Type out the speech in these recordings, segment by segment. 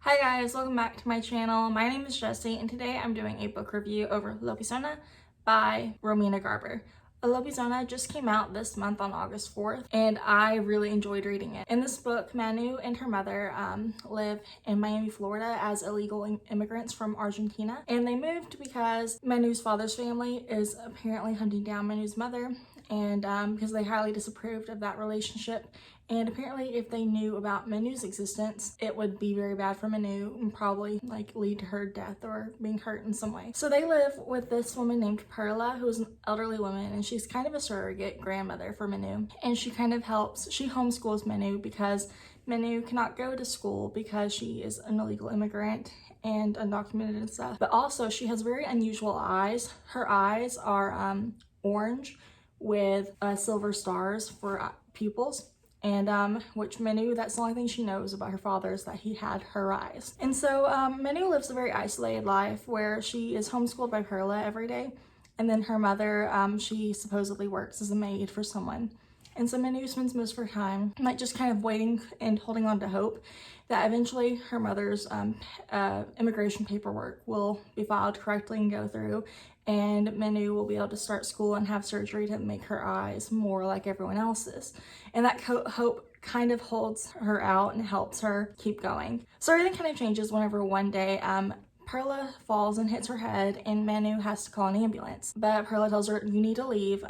Hi guys, welcome back to my channel. My name is Jessie and today I'm doing a book review over Lobizona by Romina Garber. Lobizona just came out this month on August 4th and I really enjoyed reading it. In this book, Manu and her mother live in Miami, Florida as illegal immigrants from Argentina, and they moved because Manu's father's family is apparently hunting down Manu's mother, and because they highly disapproved of that relationship. And apparently if they knew about Manu's existence, it would be very bad for Manu and probably lead to her death or being hurt in some way. So they live with this woman named Perla, who is an elderly woman, and she's kind of a surrogate grandmother for Manu. And she homeschools Manu because Manu cannot go to school because she is an illegal immigrant and undocumented and stuff. But also she has very unusual eyes. Her eyes are orange with silver stars for pupils. And which Manu, that's the only thing she knows about her father, is that he had her eyes. And so Manu lives a very isolated life where she is homeschooled by Perla every day. And then her mother, she supposedly works as a maid for someone. And so Manu spends most of her time just kind of waiting and holding on to hope that eventually her mother's immigration paperwork will be filed correctly and go through, and Manu will be able to start school and have surgery to make her eyes more like everyone else's. And that hope kind of holds her out and helps her keep going. So everything kind of changes whenever one day Perla falls and hits her head and Manu has to call an ambulance. But Perla tells her, you need to leave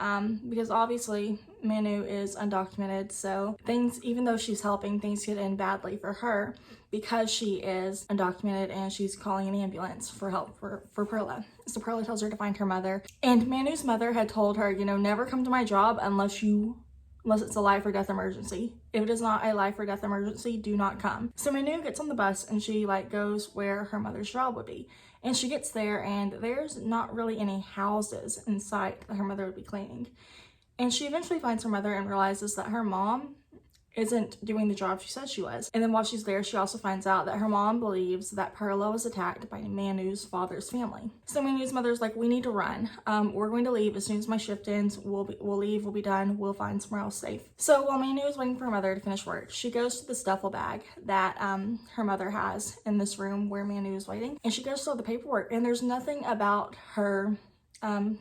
because obviously Manu is undocumented, so even though she's helping, things could end badly for her because she is undocumented and she's calling an ambulance for help for Perla. So Perla tells her to find her mother. And Manu's mother had told her, never come to my job unless it's a life or death emergency. If it is not a life or death emergency, do not come. So Manu gets on the bus and she goes where her mother's job would be. And she gets there and there's not really any houses in sight that her mother would be cleaning. And she eventually finds her mother and realizes that her mom isn't doing the job she said she was. And then while she's there, she also finds out that her mom believes that Perla was attacked by Manu's father's family. So Manu's mother's like, we need to run. We're going to leave as soon as my shift ends. We'll leave, we'll be done. We'll find somewhere else safe. So while Manu is waiting for her mother to finish work, she goes to this duffel bag that her mother has in this room where Manu is waiting. And she goes to all the paperwork, and there's nothing about her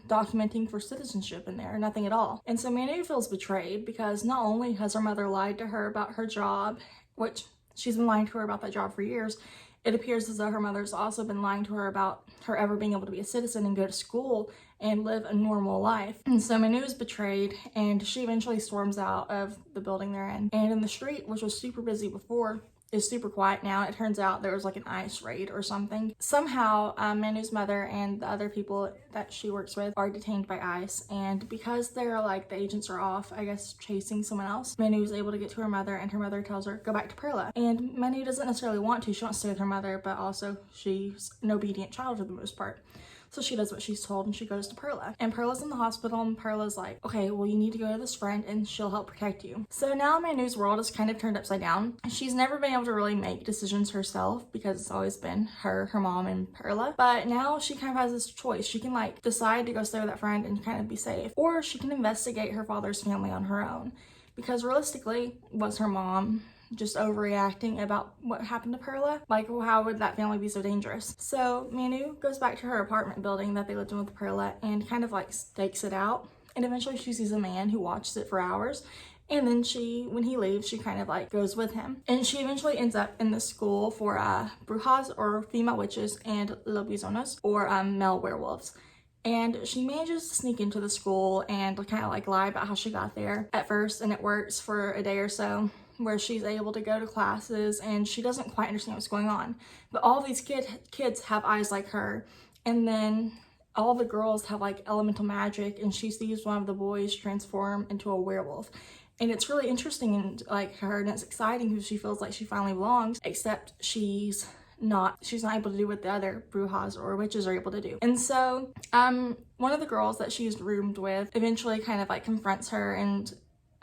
documenting for citizenship in there, nothing at all. And so Manu feels betrayed because not only has her mother lied to her about her job, which she's been lying to her about that job for years, it appears as though her mother's also been lying to her about her ever being able to be a citizen and go to school and live a normal life. And so Manu is betrayed and she eventually storms out of the building they're in. And in the street, which was super busy before, is super quiet now. It turns out there was an ice raid or something. Somehow Manu's mother and the other people that she works with are detained by ICE, and because they're the agents are off, I guess, chasing someone else, Manu is able to get to her mother, and her mother tells her, go back to Perla. And Manu doesn't necessarily want to. She wants to stay with her mother, but also she's an obedient child for the most part. So she does what she's told and she goes to Perla. And Perla's in the hospital and Perla's like, okay, well, you need to go to this friend and she'll help protect you. So now Manu's world is kind of turned upside down. She's never been able to really make decisions herself because it's always been her mom, and Perla. But now she kind of has this choice. She can decide to go stay with that friend and kind of be safe. Or she can investigate her father's family on her own. Because realistically, was her mom just overreacting about what happened to Perla? How would that family be so dangerous? So Manu goes back to her apartment building that they lived in with Perla and kind of stakes it out. And eventually she sees a man who watches it for hours. And then when he leaves, she kind of goes with him. And she eventually ends up in the school for brujas, or female witches, and lobizonas, or male werewolves. And she manages to sneak into the school and kind of lie about how she got there at first, and it works for a day or so, where she's able to go to classes and she doesn't quite understand what's going on. But all these kids have eyes like her, and then all the girls have elemental magic, and she sees one of the boys transform into a werewolf. And it's really interesting and her, and it's exciting because she feels like she finally belongs, except she's not able to do what the other brujas or witches are able to do. And so one of the girls that she's roomed with eventually kind of confronts her and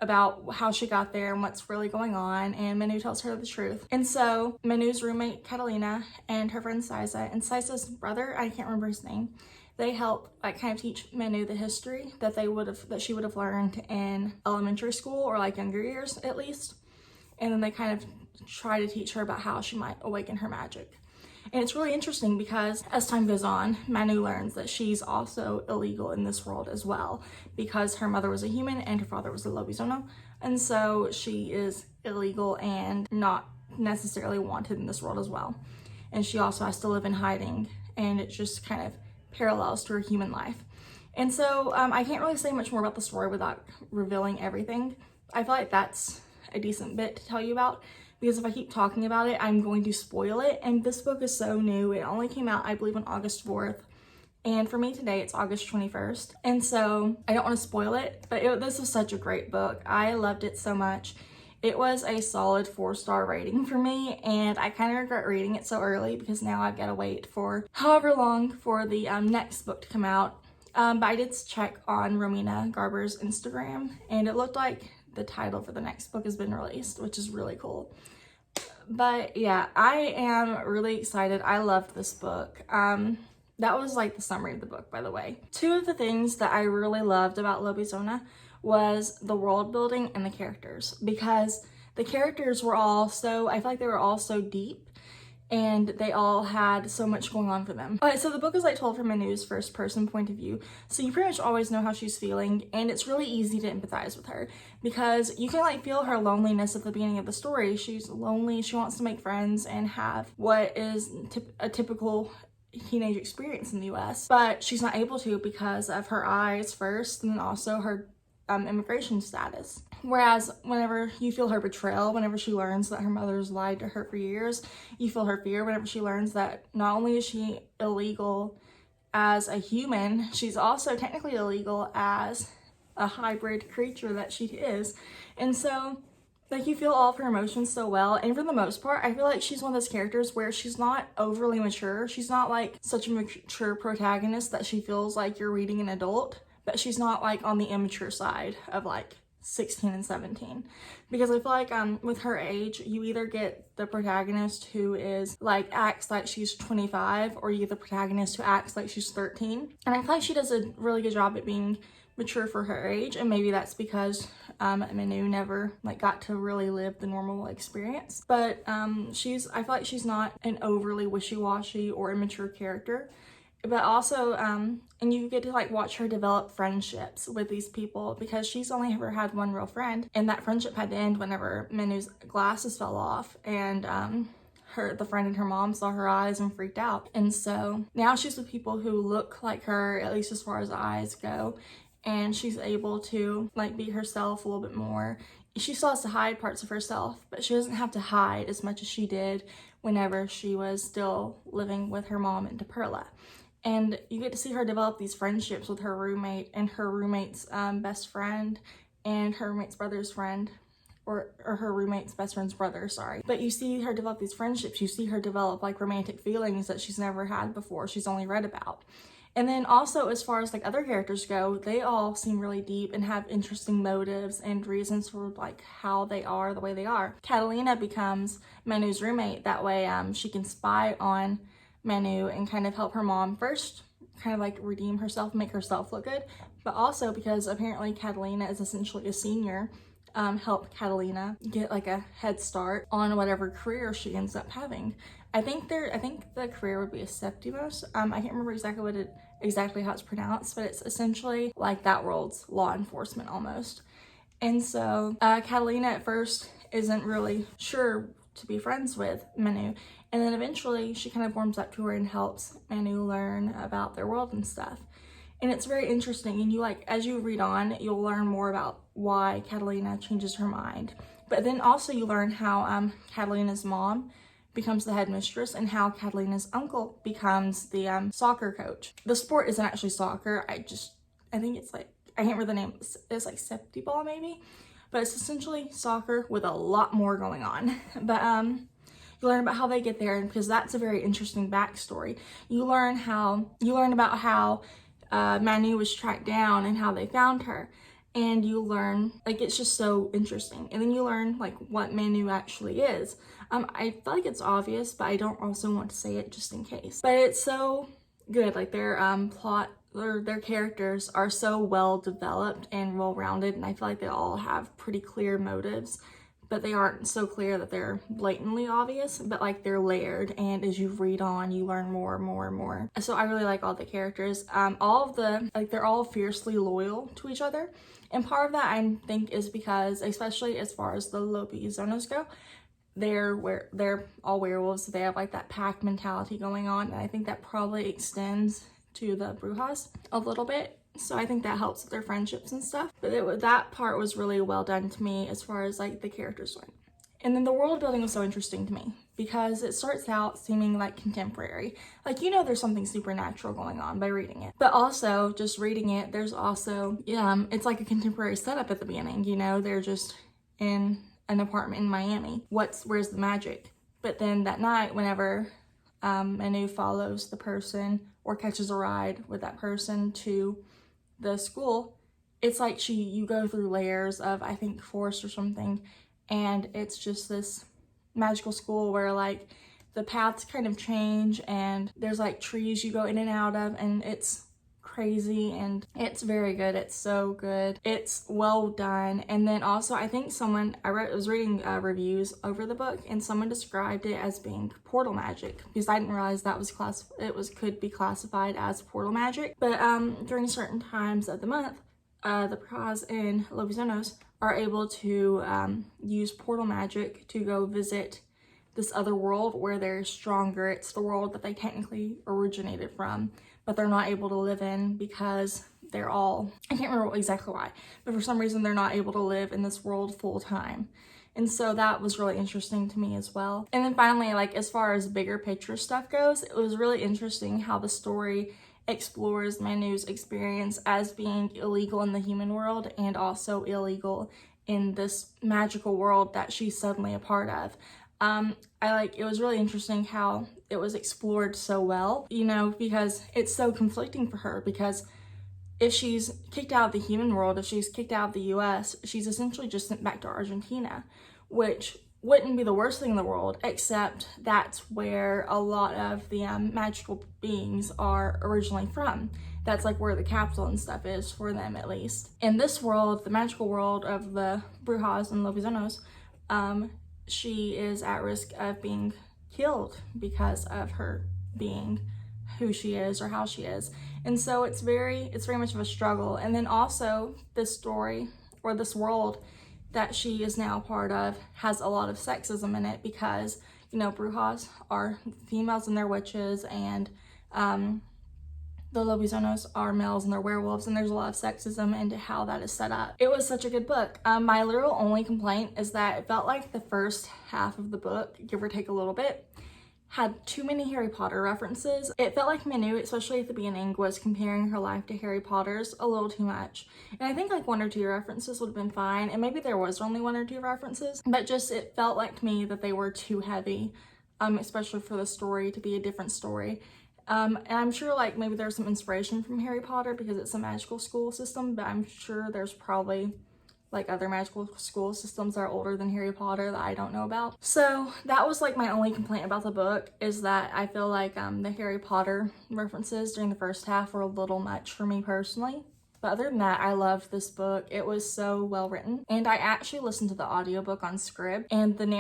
about how she got there and what's really going on, and Manu tells her the truth. And so Manu's roommate Catalina and her friend Saiza, and Saiza's brother, I can't remember his name, they help kind of teach Manu the history that she would have learned in elementary school, or younger years at least. and then they kind of try to teach her about how she might awaken her magic. And it's really interesting because as time goes on, Manu learns that she's also illegal in this world as well, because her mother was a human and her father was a Lobizona, and so she is illegal and not necessarily wanted in this world as well. And she also has to live in hiding, and it just kind of parallels to her human life. And so I can't really say much more about the story without revealing everything. I feel like that's a decent bit to tell you about, because if I keep talking about it, I'm going to spoil it. And this book is so new. It only came out, I believe, on August 4th. And for me today, it's August 21st. And so I don't want to spoil it, but this is such a great book. I loved it so much. It was a solid 4-star rating for me, and I kind of regret reading it so early because now I've got to wait for however long for the next book to come out. But I did check on Romina Garber's Instagram, and it looked like the title for the next book has been released, which is really cool. But yeah, I am really excited. I loved this book. That was like the summary of the book, by the way. 2 of the things that I really loved about Lobizona was the world building and the characters, because the characters were all so, I feel like they were all so deep, and they all had so much going on for them. Alright, so the book is like told from Manu's first person point of view, so you pretty much always know how she's feeling, and it's really easy to empathize with her because you can like feel her loneliness at the beginning of the story. She's lonely, she wants to make friends and have what is a typical teenage experience in the US, but she's not able to because of her eyes first, and then also her immigration status. Whereas whenever you feel her betrayal, whenever she learns that her mother's lied to her for years, you feel her fear whenever she learns that not only is she illegal as a human, she's also technically illegal as a hybrid creature that she is. And so like you feel all of her emotions so well, and for the most part, I feel like she's one of those characters where she's not overly mature. She's not like such a mature protagonist that she feels like you're reading an adult, but she's not like on the immature side of like 16 and 17, because I feel like with her age, you either get the protagonist who is like acts like she's 25, or you get the protagonist who acts like she's 13. And I feel like she does a really good job at being mature for her age, and maybe that's because Manu never like got to really live the normal experience. But I feel like she's not an overly wishy-washy or immature character. But also, and you get to like watch her develop friendships with these people, because she's only ever had one real friend, and that friendship had to end whenever Manu's glasses fell off, and the friend and her mom saw her eyes and freaked out. And so now she's with people who look like her, at least as far as eyes go, and she's able to like be herself a little bit more. She still has to hide parts of herself, but she doesn't have to hide as much as she did whenever she was still living with her mom in Perla. And you get to see her develop these friendships with her roommate and her roommate's best friend and her roommate's brother's friend, or her roommate's best friend's brother, sorry. But you see her develop these friendships. You see her develop like romantic feelings that she's never had before, she's only read about. And then also, as far as like other characters go, they all seem really deep and have interesting motives and reasons for like how they are the way they are. Catalina becomes Manu's roommate. That way she can spy on Manu and kind of help her mom first, kind of like redeem herself, make herself look good, but also because apparently Catalina is essentially a senior, help Catalina get like a head start on whatever career she ends up having. I think the career would be a Septimos. I can't remember exactly how it's pronounced, but it's essentially like that world's law enforcement almost. And so Catalina at first isn't really sure to be friends with Manu, and then eventually she kind of warms up to her and helps Manu learn about their world and stuff. And it's very interesting, and you like, as you read on, you'll learn more about why Catalina changes her mind. But then also you learn how Catalina's mom becomes the headmistress, and how Catalina's uncle becomes the soccer coach. The sport isn't actually soccer. I think it's like, I can't remember the name. It's like septiball maybe, but it's essentially soccer with a lot more going on. But you learn about how they get there, because that's a very interesting backstory. You learn about how Manu was tracked down and how they found her. And you learn, like, it's just so interesting. And then you learn like what Manu actually is. I feel like it's obvious, but I don't also want to say it just in case. But it's so good. Like their plot, or their characters are so well developed and well rounded, and I feel like they all have pretty clear motives but they aren't so clear that they're blatantly obvious, but like they're layered, and as you read on, you learn more and more and more. So I really like all the characters. All of the, like, they're all fiercely loyal to each other, and part of that I think is because, especially as far as the Lobizonas go, they're all werewolves, so they have like that pack mentality going on, and I think that probably extends to the Brujas a little bit. So I think that helps with their friendships and stuff. But that part was really well done to me as far as like the characters went. And then the world building was so interesting to me because it starts out seeming like contemporary. Like, you know, there's something supernatural going on by reading it. But also, just reading it, there's also, it's like a contemporary setup at the beginning. You know, they're just in an apartment in Miami. Where's the magic? But then that night, whenever Manu follows the person or catches a ride with that person to the school, it's like you go through layers of, I think, forest or something, and it's just this magical school where like the paths kind of change, and there's like trees you go in and out of, and it's crazy, and it's very good. It's so good. It's well done. And then also, I think I was reading reviews over the book, and someone described it as being portal magic, because I didn't realize that could be classified as portal magic. But during certain times of the month, the Brujas and Lobizonos are able to use portal magic to go visit this other world where they're stronger. It's the world that they technically originated from, but they're not able to live in because I can't remember exactly why, but for some reason they're not able to live in this world full time. And so that was really interesting to me as well. And then finally, like, as far as bigger picture stuff goes, it was really interesting how the story explores Manu's experience as being illegal in the human world and also illegal in this magical world that she's suddenly a part of. It was really interesting how it was explored so well, you know, because it's so conflicting for her, because if she's kicked out of the human world, if she's kicked out of the US, she's essentially just sent back to Argentina, which wouldn't be the worst thing in the world, except that's where a lot of the magical beings are originally from. That's like where the capital and stuff is for them, at least. In this world, the magical world of the Brujas and Lobizonos, she is at risk of being killed because of her being who she is or how she is. And so it's very much of a struggle. And then also this story, or this world that she is now part of, has a lot of sexism in it, because, you know, Brujas are females and they're witches, and the Lobizonos are males and they're werewolves, and there's a lot of sexism into how that is set up. It was such a good book. My literal only complaint is that it felt like the first half of the book, give or take a little bit, had too many Harry Potter references. It felt like Manu, especially at the beginning, was comparing her life to Harry Potter's a little too much. And I think like 1 or 2 references would have been fine, and maybe there was only 1 or 2 references, but just it felt like to me that they were too heavy, especially for the story to be a different story. And I'm sure like maybe there's some inspiration from Harry Potter because it's a magical school system, but I'm sure there's probably like other magical school systems that are older than Harry Potter that I don't know about. So that was like my only complaint about the book, is that I feel like the Harry Potter references during the first half were a little much for me personally. But other than that, I loved this book. It was so well written. And I actually listened to the audiobook on Scribd, and their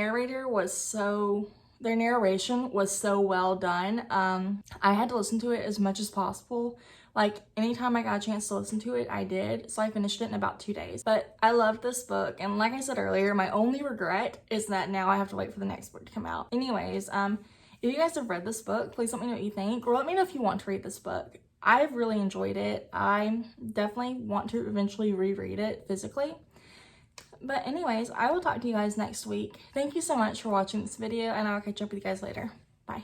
narration was so well done. I had to listen to it as much as possible. Like, anytime I got a chance to listen to it, I did. So I finished it in about 2 days. But I loved this book. And like I said earlier, my only regret is that now I have to wait for the next book to come out. Anyways, if you guys have read this book, please let me know what you think. Or let me know if you want to read this book. I've really enjoyed it. I definitely want to eventually reread it physically. But anyways, I will talk to you guys next week. Thank you so much for watching this video, and I'll catch up with you guys later. Bye.